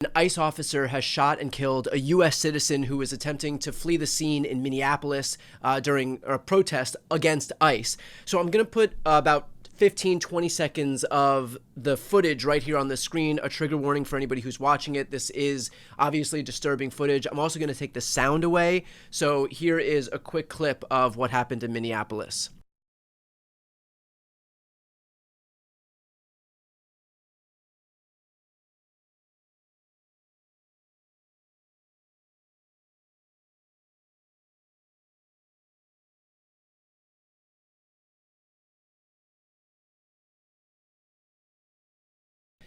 An ICE officer has shot and killed a U.S. citizen who was attempting to flee the scene in Minneapolis during a protest against ICE. So I'm going to put about 15-20 seconds of the footage right here on the screen, a trigger warning for anybody who's watching it. This is obviously disturbing footage. I'm also going to take the sound away. So here is a quick clip of what happened in Minneapolis.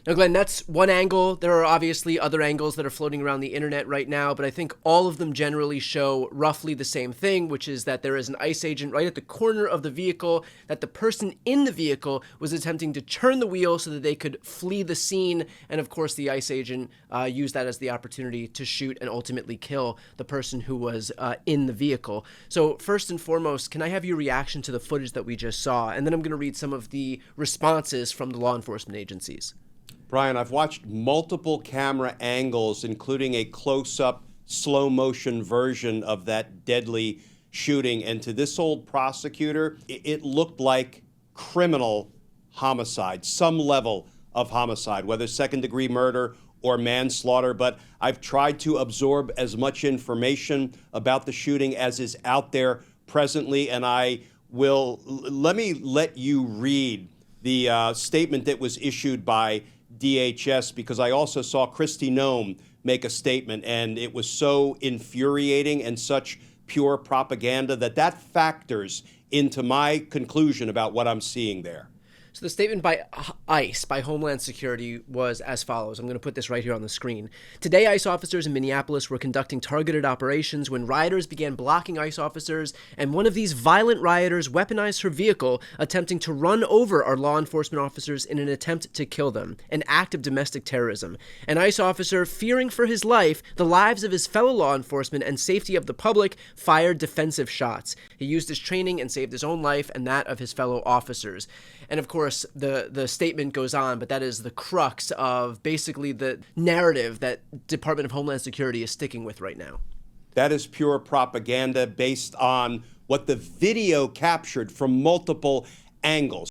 Now, Glenn, that's one angle. There are obviously other angles that are floating around the internet right now, but I think all of them generally show roughly the same thing, which is that there is an ICE agent right at the corner of the vehicle, that the person in the vehicle was attempting to turn the wheel so that they could flee the scene, and of course the ICE agent used that as the opportunity to shoot and ultimately kill the person who was in the vehicle. So first and foremost, can I have your reaction to the footage that we just saw? And then I'm going to read some of the responses from the law enforcement agencies. Brian, I've watched multiple camera angles, including a close-up, slow-motion version of that deadly shooting. And to this old prosecutor, it looked like criminal homicide, some level of homicide, whether second-degree murder or manslaughter. But I've tried to absorb as much information about the shooting as is out there presently, and let me let you read the statement that was issued by DHS, because I also saw Kristi Noem make a statement, and it was so infuriating and such pure propaganda that factors into my conclusion about what I'm seeing there. So the statement by ICE, by Homeland Security, was as follows. I'm going to put this right here on the screen. Today, ICE officers in Minneapolis were conducting targeted operations when rioters began blocking ICE officers, and one of these violent rioters weaponized her vehicle, attempting to run over our law enforcement officers in an attempt to kill them, an act of domestic terrorism. An ICE officer, fearing for his life, the lives of his fellow law enforcement, and safety of the public, fired defensive shots. He used his training and saved his own life and that of his fellow officers. And of course, the statement goes on, but that is the crux of basically the narrative that Department of Homeland Security is sticking with right now. That is pure propaganda based on what the video captured from multiple angles.